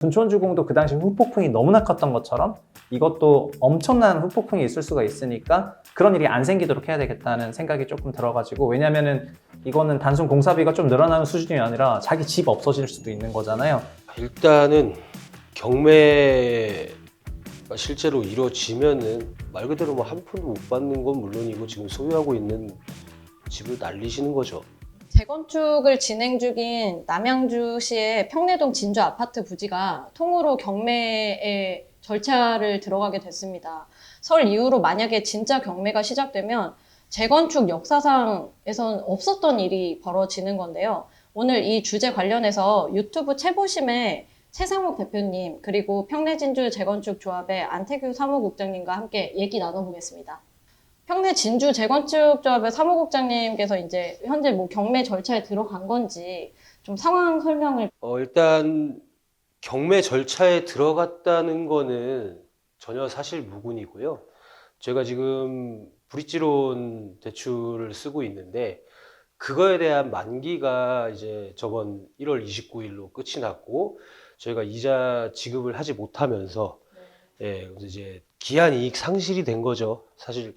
둔촌주공도 그 당시 후폭풍이 너무나 컸던 것처럼 이것도 엄청난 후폭풍이 있을 수가 있으니까 그런 일이 안 생기도록 해야 되겠다는 생각이 조금 들어가지고, 왜냐면은 이거는 단순 공사비가 좀 늘어나는 수준이 아니라 자기 집 없어질 수도 있는 거잖아요. 일단은 경매가 실제로 이루어지면은 말 그대로 뭐 한 푼도 못 받는 건 물론이고 지금 소유하고 있는 집을 날리시는 거죠. 재건축을 진행 중인 남양주시의 평내동 진주 아파트 부지가 통으로 경매에 절차를 들어가게 됐습니다. 설 이후로 만약에 진짜 경매가 시작되면 재건축 역사상에선 없었던 일이 벌어지는 건데요. 오늘 이 주제 관련해서 유튜브 채보심의 최상욱 대표님, 그리고 평내진주 재건축 조합의 안태규 사무국장님과 함께 얘기 나눠보겠습니다. 평내진주 재건축 조합의 사무국장님께서 이제 현재 뭐 경매 절차에 들어간 건지 좀 상황 설명을. 일단 경매 절차에 들어갔다는 거는 전혀 사실 무근이고요. 제가 지금 브릿지론 대출을 쓰고 있는데 그거에 대한 만기가 이제 저번 1월 29일로 끝이 났고 저희가 이자 지급을 하지 못하면서 그래서 이제 기한이익 상실이 된 거죠. 사실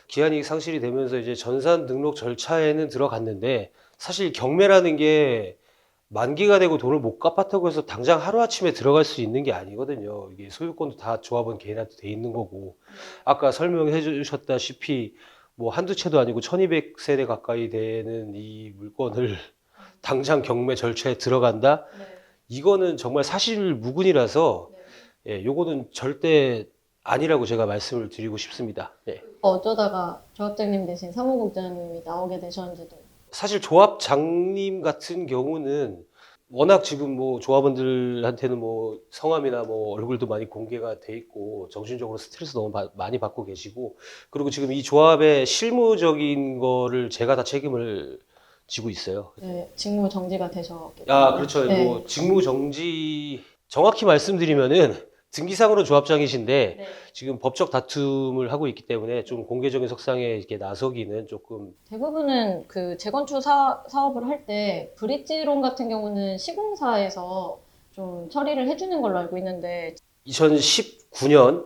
기한이익 상실이 되면서 이제 전산 등록 절차에는 들어갔는데, 사실 경매라는 게 만기가 되고 돈을 못 갚았다고 해서 당장 하루아침에 들어갈 수 있는 게 아니거든요. 이게 소유권도 다 조합원 개인한테 돼 있는 거고, 아까 설명해 주셨다시피 뭐 한두 채도 아니고 1200세대 가까이 되는 이 물건을 당장 경매 절차에 들어간다? 이거는 정말 사실 무근이라서 요거는 절대 아니라고 제가 말씀을 드리고 싶습니다. 어쩌다가 조합장님 대신 사무국장님이 나오게 되셨는지도. 사실 조합장님 같은 경우는 워낙 지금 뭐 조합원들한테는 뭐 성함이나 뭐 얼굴도 많이 공개가 돼 있고 정신적으로 스트레스 너무 많이 받고 계시고, 그리고 지금 이 조합의 실무적인 거를 제가 다 책임을 지고 있어요. 네, 직무 정지가 되셨겠죠. 그렇죠. 네. 뭐 직무 정지, 정확히 말씀드리면은 등기상으로 조합장이신데 네. 지금 법적 다툼을 하고 있기 때문에 좀 공개적인 석상에 이렇게 나서기는 조금. 대부분은 그 재건축 사업을 할 때 브릿지론 같은 경우는 시공사에서 좀 처리를 해주는 걸로 알고 있는데. 2019년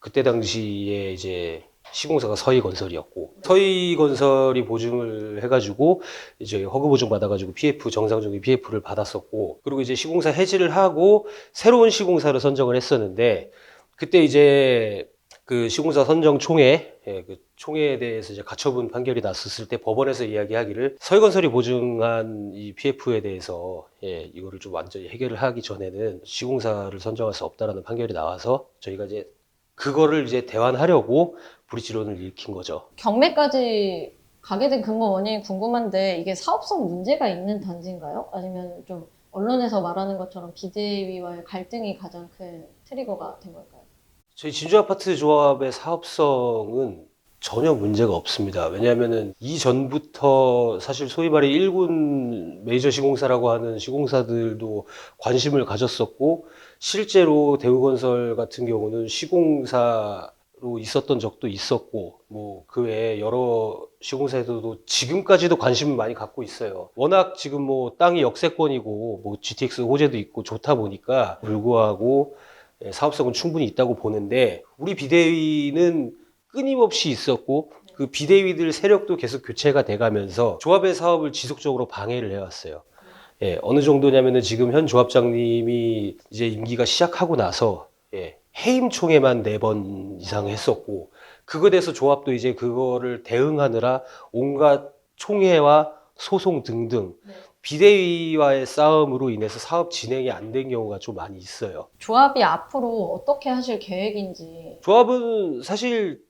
그때 당시에 이제 시공사가 서희건설이었고, 서희건설이 보증을 해가지고 이제 허그 보증 받아가지고 PF, 정상적인 PF를 받았었고, 그리고 이제 시공사 해지를 하고 새로운 시공사를 선정을 했었는데, 그때 이제 그 시공사 선정 총회, 그 총회에 대해서 이제 가처분 판결이 났었을 때 법원에서 이야기하기를 서희건설이 보증한 이 PF에 대해서 이거를 좀 완전히 해결을 하기 전에는 시공사를 선정할 수 없다라는 판결이 나와서 저희가 이제 그거를 이제 대환하려고 브릿지론을 일으킨 거죠. 경매까지 가게 된 근거 원인이 궁금한데, 이게 사업성 문제가 있는 단지인가요? 아니면 좀 언론에서 말하는 것처럼 비대위와의 갈등이 가장 큰 트리거가 된 걸까요? 저희 진주아파트 조합의 사업성은 전혀 문제가 없습니다. 왜냐하면은 이전부터 사실 소위 말해 1군 메이저 시공사라고 하는 시공사들도 관심을 가졌었고, 실제로 대우건설 같은 경우는 시공사로 있었던 적도 있었고, 뭐 그 외에 여러 시공사에서도 지금까지도 관심을 많이 갖고 있어요. 워낙 지금 뭐 땅이 역세권이고 뭐 GTX 호재도 있고 좋다 보니까 불구하고 사업성은 충분히 있다고 보는데, 우리 비대위는 끊임없이 있었고 그 비대위들 세력도 계속 교체가 돼가면서 조합의 사업을 지속적으로 방해를 해왔어요. 어느 정도냐면은 지금 현 조합장님이 이제 임기가 시작하고 나서 해임 총회만 4번 이상 했었고, 그거에 대해서 조합도 이제 그거를 대응하느라 온갖 총회와 소송 등등 비대위와의 싸움으로 인해서 사업 진행이 안 된 경우가 좀 많이 있어요. 조합이 앞으로 어떻게 하실 계획인지. 조합은 사실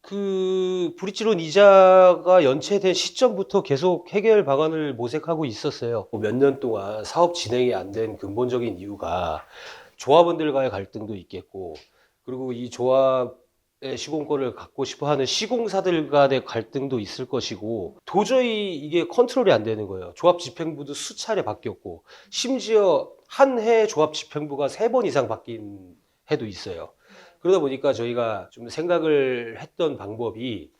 그 브릿지론 이자가 연체된 시점부터 계속 해결 방안을 모색하고 있었어요. 몇 년 동안 사업 진행이 안 된 근본적인 이유가 조합원들과의 갈등도 있겠고, 그리고 이 조합의 시공권을 갖고 싶어 하는 시공사들 간의 갈등도 있을 것이고, 도저히 이게 컨트롤이 안 되는 거예요. 조합 집행부도 수차례 바뀌었고, 심지어 한 해 조합 집행부가 3번 이상 바뀐 해도 있어요. 그러다 보니까 저희가 좀 생각을 했던 방법이,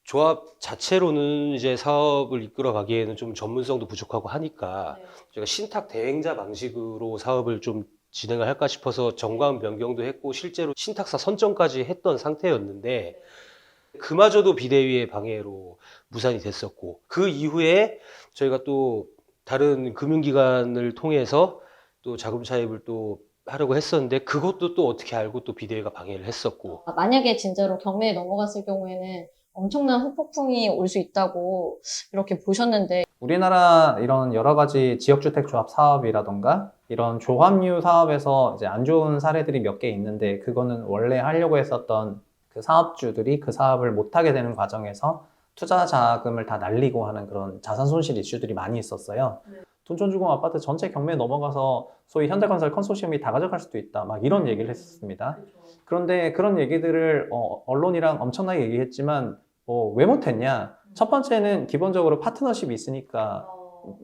조합 자체로는 이제 사업을 이끌어 가기에는 좀 전문성도 부족하고 하니까 저희가 신탁 대행자 방식으로 사업을 좀 진행을 할까 싶어서 정관 변경도 했고 실제로 신탁사 선정까지 했던 상태였는데 그마저도 비대위의 방해로 무산이 됐었고 그 이후에 저희가 또 다른 금융기관을 통해서 또 자금 차입을 또 하려고 했었는데 그것도 또 어떻게 알고 또 비대위가 방해를 했었고 만약에 진짜로 경매에 넘어갔을 경우에는 엄청난 후폭풍이 올 수 있다고 이렇게 보셨는데 우리나라 이런 여러 가지 지역주택조합 사업이라던가 이런 조합류 사업에서 이제 안 좋은 사례들이 몇 개 있는데 그거는 원래 하려고 했었던 그 사업주들이 그 사업을 못하게 되는 과정에서 투자 자금을 다 날리고 하는 그런 자산 손실 이슈들이 많이 있었어요. 둔촌주공 아파트 전체 경매에 넘어가서 소위 현대건설 컨소시엄이 다 가져갈 수도 있다. 막 이런 얘기를 했었습니다. 그런데 그런 얘기들을 언론이랑 엄청나게 얘기했지만 왜 못했냐? 첫 번째는 기본적으로 파트너십이 있으니까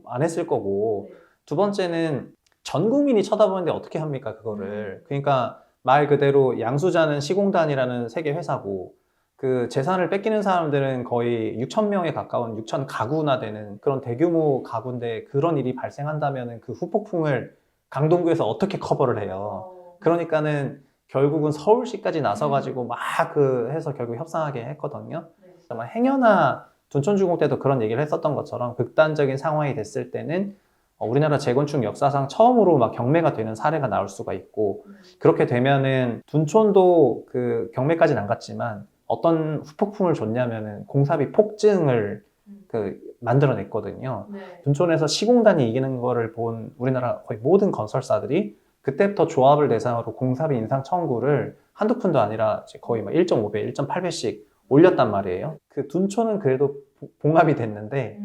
안 했을 거고 두 번째는 전 국민이 쳐다보는데 어떻게 합니까 그거를. 그러니까 말 그대로 양수자는 시공단이라는 세계 회사고 그 재산을 뺏기는 사람들은 거의 6천 명에 가까운 6천 가구나 되는 그런 대규모 가구인데 그런 일이 발생한다면 그 후폭풍을 강동구에서 어떻게 커버를 해요. 그러니까는 결국은 서울시까지 나서가지고 막 그 해서 결국 협상하게 했거든요. 정말 행여나 둔촌주공 때도 그런 얘기를 했었던 것처럼 극단적인 상황이 됐을 때는 우리나라 재건축 역사상 처음으로 막 경매가 되는 사례가 나올 수가 있고 그렇게 되면은 둔촌도 그 경매까지는 안 갔지만 어떤 후폭풍을 줬냐면은 공사비 폭증을 그 만들어냈거든요. 둔촌에서 시공단이 이기는 거를 본 우리나라 거의 모든 건설사들이 그때부터 조합을 대상으로 공사비 인상 청구를 한두 푼도 아니라 이제 거의 막 1.5배, 1.8배씩 올렸단 말이에요. 그 둔촌은 그래도 봉합이 됐는데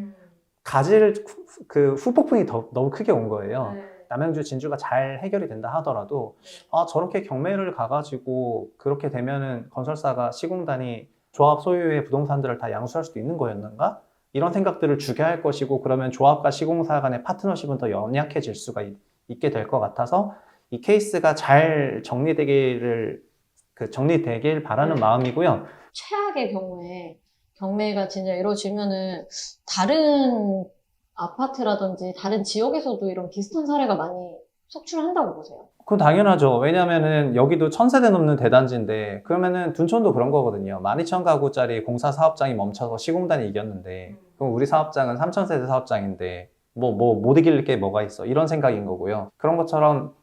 가지를 그 후폭풍이 너무 크게 온 거예요. 남양주, 진주가 잘 해결이 된다 하더라도 저렇게 경매를 가가지고 그렇게 되면은 건설사가 시공단이 조합 소유의 부동산들을 다 양수할 수도 있는 거였는가? 이런 생각들을 주게 할 것이고 그러면 조합과 시공사 간의 파트너십은 더 연약해질 수가 있게 될 것 같아서 이 케이스가 잘 정리되길 바라는 마음이고요. 최악의 경우에 경매가 진짜 이루어지면은 다른 아파트라든지 다른 지역에서도 이런 비슷한 사례가 많이 속출한다고 보세요. 그건 당연하죠. 왜냐면은 여기도 1000세대 넘는 대단지인데 그러면은 둔촌도 그런 거거든요. 12,000가구짜리 공사 사업장이 멈춰서 시공단이 이겼는데 그럼 우리 사업장은 3000세대 사업장인데 못 이길 게 뭐가 있어. 이런 생각인 거고요. 그런 것처럼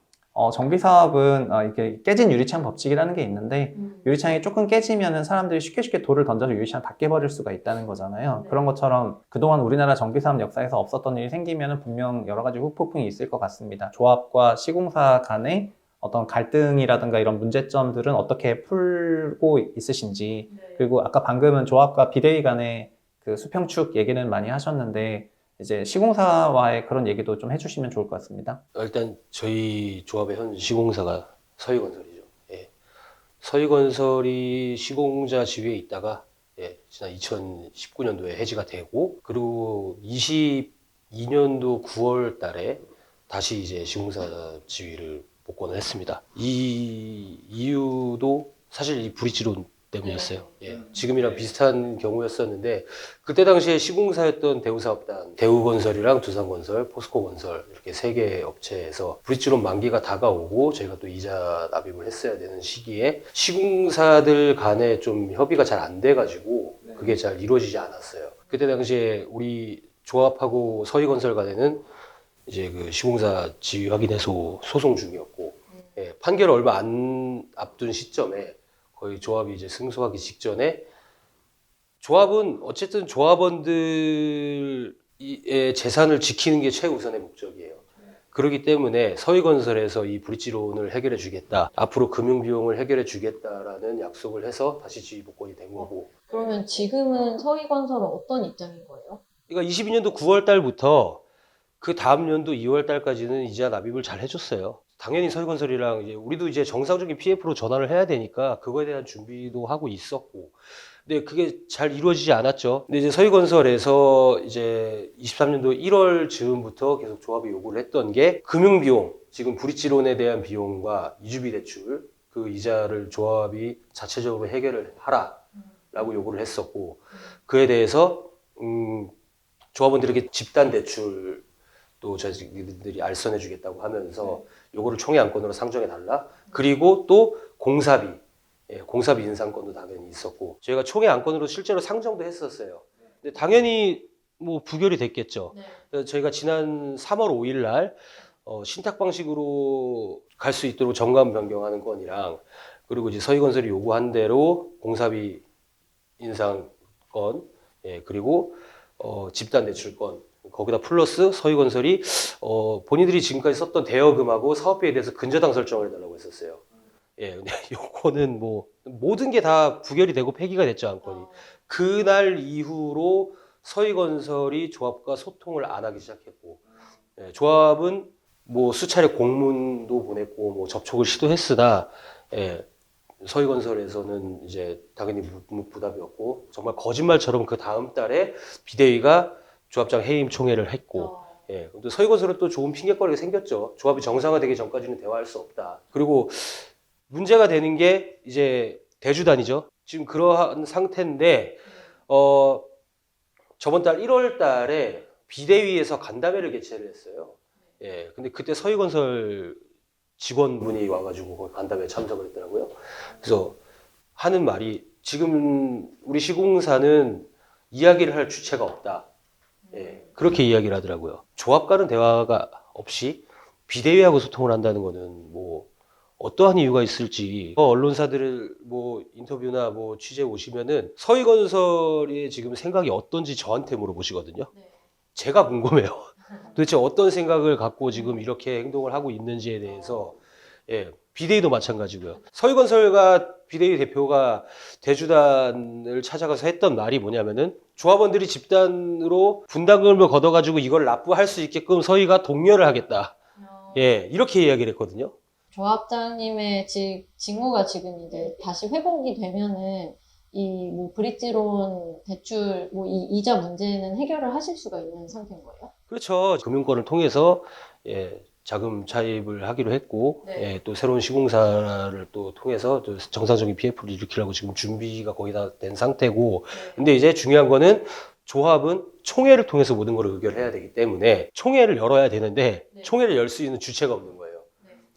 정비 사업은 이렇게 깨진 유리창 법칙이라는 게 있는데 유리창이 조금 깨지면은 사람들이 쉽게 돌을 던져서 유리창 다 깨버릴 수가 있다는 거잖아요. 그런 것처럼 그동안 우리나라 정비 사업 역사에서 없었던 일이 생기면은 분명 여러 가지 후폭풍이 있을 것 같습니다. 조합과 시공사 간의 어떤 갈등이라든가 이런 문제점들은 어떻게 풀고 있으신지 그리고 아까 방금은 조합과 비대위 간의 그 수평축 얘기는 많이 하셨는데 이제 시공사와의 그런 얘기도 좀 해주시면 좋을 것 같습니다. 일단 저희 조합의 현 시공사가 서희건설이죠. 예. 서희건설이 시공자 지위에 있다가 지난 2019년도에 해지가 되고 그리고 22년도 9월 달에 다시 이제 시공사 지위를 복권을 했습니다. 이 이유도 사실 이 브릿지론 때문이었어요. 지금이랑 비슷한 경우였었는데 그때 당시에 시공사였던 대우사업단, 대우건설이랑 두산건설, 포스코건설 이렇게 세 개 업체에서 브릿지론 만기가 다가오고 저희가 또 이자 납입을 했어야 되는 시기에 시공사들 간에 좀 협의가 잘 안 돼가지고 그게 잘 이루어지지 않았어요. 그때 당시에 우리 조합하고 서희건설 간에는 이제 그 시공사 지위 확인해서 소송 중이었고 판결을 얼마 안 앞둔 시점에 거의 조합이 이제 승소하기 직전에 조합은 어쨌든 조합원들의 재산을 지키는 게 최우선의 목적이에요. 그렇기 때문에 서희건설에서 이 브릿지론을 해결해 주겠다. 앞으로 금융비용을 해결해 주겠다라는 약속을 해서 다시 지위 복권이 된 거고. 그러면 지금은 서희건설은 어떤 입장인 거예요? 그러니까 22년도 9월 달부터 그 다음 연도 2월 달까지는 이자 납입을 잘 해줬어요. 당연히 서희건설이랑 이제 우리도 이제 정상적인 PF로 전환을 해야 되니까 그거에 대한 준비도 하고 있었고, 근데 그게 잘 이루어지지 않았죠. 근데 이제 서희건설에서 이제 23년도 1월 즈음부터 계속 조합이 요구를 했던 게 금융비용, 지금 브릿지론에 대한 비용과 이주비 대출, 그 이자를 조합이 자체적으로 해결을 하라라고 요구를 했었고, 그에 대해서 조합원들에게 집단 대출도 또 저희들이 알선해 주겠다고 하면서 요거를 총회 안건으로 상정해 달라. 그리고 또 공사비, 공사비 인상권도 당연히 있었고 저희가 총회 안건으로 실제로 상정도 했었어요. 근데 당연히 뭐 부결이 됐겠죠. 그래서 저희가 지난 3월 5일 날 신탁 방식으로 갈 수 있도록 정관 변경하는 건이랑 그리고 이제 서희건설이 요구한 대로 공사비 인상권, 그리고 집단 대출권 거기다 플러스 서희건설이 본인들이 지금까지 썼던 대여금하고 사업비에 대해서 근저당 설정을 해달라고 했었어요. 근데 요거는 뭐 모든 게 다 부결이 되고 폐기가 됐죠, 안건이. 그날 이후로 서희건설이 조합과 소통을 안 하기 시작했고, 조합은 뭐 수차례 공문도 보냈고 뭐 접촉을 시도했으나 서희건설에서는 이제 당연히 부답이었고 정말 거짓말처럼 그 다음 달에 비대위가 조합장 해임 총회를 했고 근데 서희건설은 또 좋은 핑계거리가 생겼죠. 조합이 정상화되기 전까지는 대화할 수 없다. 그리고 문제가 되는 게 이제 대주단이죠. 지금 그러한 상태인데 저번 달 1월 달에 비대위에서 간담회를 개최를 했어요. 근데 그때 서희건설 직원분이 와가지고 거기 간담회에 참석을 했더라고요. 그래서 하는 말이 지금 우리 시공사는 이야기를 할 주체가 없다. 그렇게 이야기를 하더라고요. 조합과는 대화가 없이 비대위하고 소통을 한다는 거는 뭐 어떠한 이유가 있을지 언론사들을 뭐 인터뷰나 뭐 취재 오시면은 서희건설의 지금 생각이 어떤지 저한테 물어보시거든요. 제가 궁금해요. 도대체 어떤 생각을 갖고 지금 이렇게 행동을 하고 있는지에 대해서 비대위도 마찬가지고요. 서희건설과 비대위 대표가 대주단을 찾아가서 했던 말이 뭐냐면은 조합원들이 집단으로 분담금을 걷어가지고 이걸 납부할 수 있게끔 서희가 독려를 하겠다. 이렇게 이야기를 했거든요. 조합장님의 직무가 지금 이제 다시 회복이 되면은 이 뭐 브릿지론 대출 뭐 이 이자 문제는 해결을 하실 수가 있는 상태인 거예요? 그렇죠. 금융권을 통해서 자금 차입을 하기로 했고 또 새로운 시공사를 또 통해서 또 정상적인 PF를 일으키려고 지금 준비가 거의 다 된 상태고 근데 이제 중요한 거는 조합은 총회를 통해서 모든 걸 의결해야 되기 때문에 총회를 열어야 되는데 총회를 열 수 있는 주체가 없는 거예요.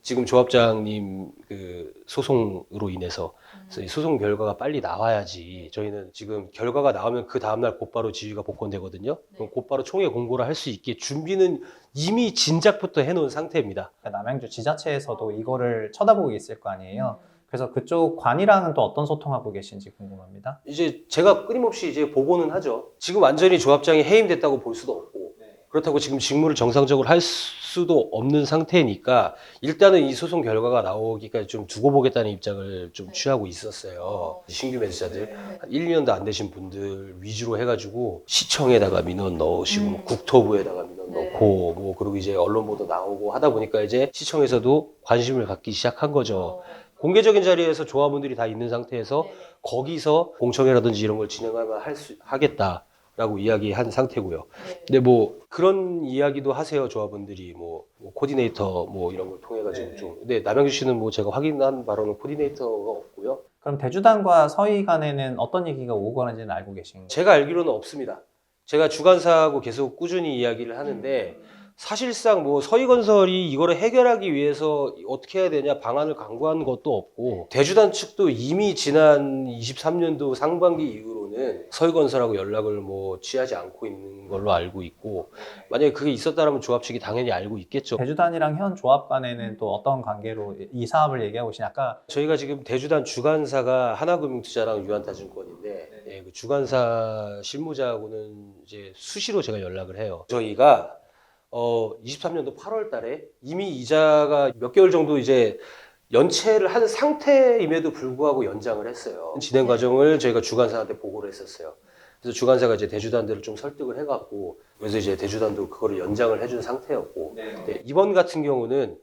지금 조합장님 그 소송으로 인해서 그래서 이 소송 결과가 빨리 나와야지 저희는 지금 결과가 나오면 그 다음날 곧바로 지휘가 복권되거든요. 그럼 곧바로 총회 공고를 할 수 있게 준비는 이미 진작부터 해놓은 상태입니다. 남양주 지자체에서도 이거를 쳐다보고 있을 거 아니에요. 그래서 그쪽 관이랑은 또 어떤 소통하고 계신지 궁금합니다. 이제 제가 끊임없이 이제 보고는 하죠. 지금 완전히 조합장이 해임됐다고 볼 수도 없고 그렇다고 지금 직무를 정상적으로 할 수도 없는 상태니까 일단은 이 소송 결과가 나오기까지 좀 두고 보겠다는 입장을 좀 취하고 있었어요. 신규 매수자들 한 1, 2년도 안 되신 분들 위주로 해가지고 시청에다가 민원 넣으시고 뭐 국토부에다가 민원 넣고 뭐 그리고 이제 언론 보도 나오고 하다 보니까 이제 시청에서도 관심을 갖기 시작한 거죠. 공개적인 자리에서 조합원들이 다 있는 상태에서 거기서 공청회라든지 이런 걸 진행하면 하겠다라고 이야기한 상태고요. 근데 뭐 그런 이야기도 하세요, 조합원들이 뭐 코디네이터 뭐 이런 걸 통해 가지고 좀. 근데 남양주시는 뭐 제가 확인한 바로는 코디네이터가 없고요. 그럼 대주단과 서희 간에는 어떤 얘기가 오고 가는지는 알고 계신가요? 제가 알기로는 없습니다. 제가 주관사하고 계속 꾸준히 이야기를 하는데 사실상 뭐 서희건설이 이거를 해결하기 위해서 어떻게 해야 되냐 방안을 강구한 것도 없고 대주단 측도 이미 지난 23년도 상반기 이후로는 서희건설하고 연락을 뭐 취하지 않고 있는 걸로 알고 있고 만약에 그게 있었다면 조합 측이 당연히 알고 있겠죠. 대주단이랑 현 조합 간에는 또 어떤 관계로 이 사업을 얘기하고 계시냐? 아까 저희가 지금 대주단 주관사가 하나금융투자랑 유한타증권인데 그 주관사 실무자하고는 이제 수시로 제가 연락을 해요. 저희가 23년도 8월 달에 이미 이자가 몇 개월 정도 이제 연체를 한 상태임에도 불구하고 연장을 했어요. 진행 과정을 저희가 주관사한테 보고를 했었어요. 그래서 주관사가 이제 대주단들을 좀 설득을 해갖고 그래서 이제 대주단도 그거를 연장을 해준 상태였고 네, 이번 같은 경우는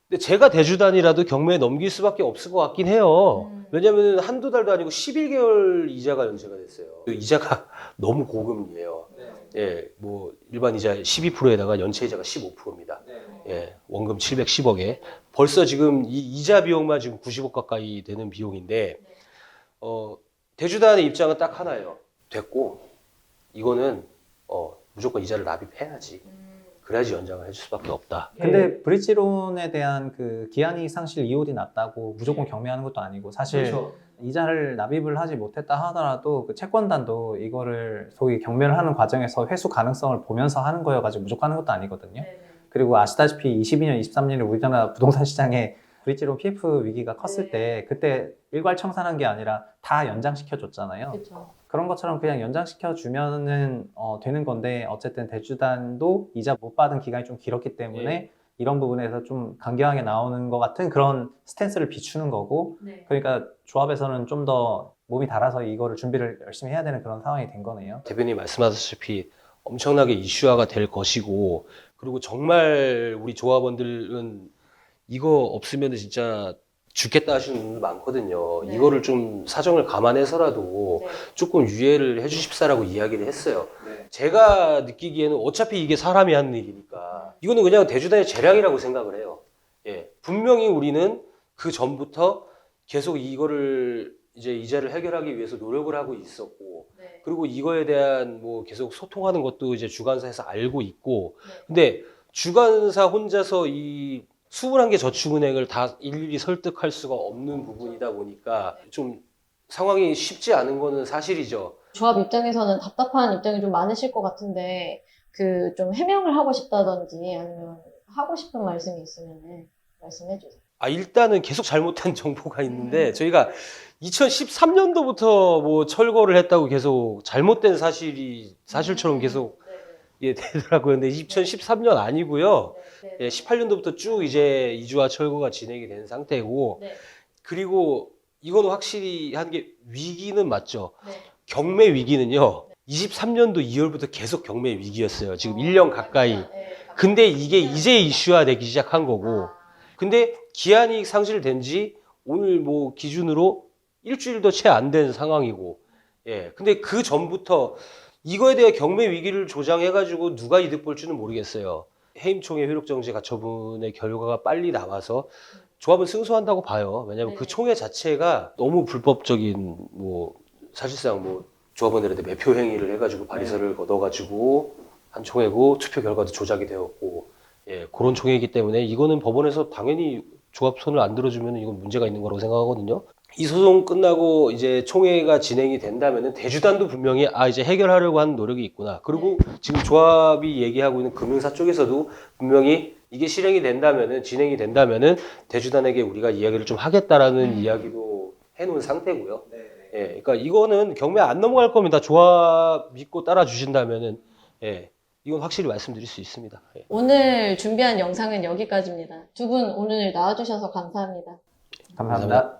근데 제가 대주단이라도 경매에 넘길 수밖에 없을 것 같긴 해요. 왜냐면 한두 달도 아니고 11개월 이자가 연체가 됐어요. 이자가 너무 고금리예요. 뭐 일반 이자 12%에다가 연체 이자가 15%입니다. 원금 710억에 벌써 지금 이 이자 비용만 지금 90억 가까이 되는 비용인데 대주단의 입장은 딱 하나예요. 됐고 이거는 무조건 이자를 납입해야지. 그래야지 연장을 해줄 수밖에 없다. 근데 브릿지론에 대한 그 기한이익 상실 이율이 낮다고 무조건 경매하는 것도 아니고 사실 그렇죠. 이자를 납입을 하지 못했다 하더라도 그 채권단도 이거를 소위 경매를 하는 과정에서 회수 가능성을 보면서 하는 거여가지고 무조건 하는 것도 아니거든요. 그리고 아시다시피 22년, 23년에 우리나라 부동산 시장에 브릿지론 PF 위기가 컸을 때 그때 일괄 청산한 게 아니라 다 연장시켜 줬잖아요. 그렇죠. 그런 것처럼 그냥 연장시켜 주면은 되는 건데 어쨌든 대주단도 이자 못 받은 기간이 좀 길었기 때문에 이런 부분에서 좀 강경하게 나오는 것 같은 그런 스탠스를 비추는 거고 그러니까 조합에서는 좀 더 몸이 달아서 이거를 준비를 열심히 해야 되는 그런 상황이 된 거네요. 대표님 말씀하셨다시피 엄청나게 이슈화가 될 것이고 그리고 정말 우리 조합원들은 이거 없으면 진짜 죽겠다 하시는 분들 많거든요. 네. 이거를 좀 사정을 감안해서라도 조금 유예를 해주십사라고 이야기를 했어요. 제가 느끼기에는 어차피 이게 사람이 하는 일이니까 이거는 그냥 대주단의 재량이라고 생각을 해요. 예, 분명히 우리는 그 전부터 계속 이거를 이제 이자를 해결하기 위해서 노력을 하고 있었고 그리고 이거에 대한 뭐 계속 소통하는 것도 이제 주관사에서 알고 있고 근데 주관사 혼자서 이 21개 저축은행을 다 일일이 설득할 수가 없는 부분이다 보니까 좀 상황이 쉽지 않은 거는 사실이죠. 조합 입장에서는 답답한 입장이 좀 많으실 것 같은데 그 좀 해명을 하고 싶다든지 아니면 하고 싶은 말씀이 있으면 말씀해 주세요. 일단은 계속 잘못된 정보가 있는데 저희가 2013년도부터 뭐 철거를 했다고 계속 잘못된 사실처럼 계속 되더라고요. 근데 2013년 아니고요. 18년도부터 쭉 이제 이주와 철거가 진행이 된 상태고 그리고 이건 확실히 한 게 위기는 맞죠. 경매 위기는요. 23년도 2월부터 계속 경매 위기였어요. 지금 1년 가까이. 근데 이게 이제 이슈화되기 시작한 거고. 근데 기한이익 상실된 지 오늘 뭐 기준으로 일주일도 채 안 된 상황이고. 예. 근데 그 전부터 이거에 대해 경매 위기를 조장해가지고 누가 이득 볼 줄은 모르겠어요. 해임총회 효력정지 가처분의 결과가 빨리 나와서 조합은 승소한다고 봐요. 왜냐하면 그 총회 자체가 너무 불법적인 뭐 사실상 뭐 조합원들한테 매표 행위를 해가지고 발의서를 걷어가지고 한 총회고 투표 결과도 조작이 되었고 그런 총회이기 때문에 이거는 법원에서 당연히 조합 손을 안 들어주면 이건 문제가 있는 거라고 생각하거든요. 이 소송 끝나고 이제 총회가 진행이 된다면은 대주단도 분명히 이제 해결하려고 하는 노력이 있구나. 그리고 지금 조합이 얘기하고 있는 금융사 쪽에서도 분명히 이게 실행이 된다면은 진행이 된다면은 대주단에게 우리가 이야기를 좀 하겠다라는 이야기도 해놓은 상태고요. 그러니까 이거는 경매 안 넘어갈 겁니다. 조합 믿고 따라 주신다면은 이건 확실히 말씀드릴 수 있습니다. 오늘 준비한 영상은 여기까지입니다. 두 분 오늘 나와주셔서 감사합니다. 감사합니다.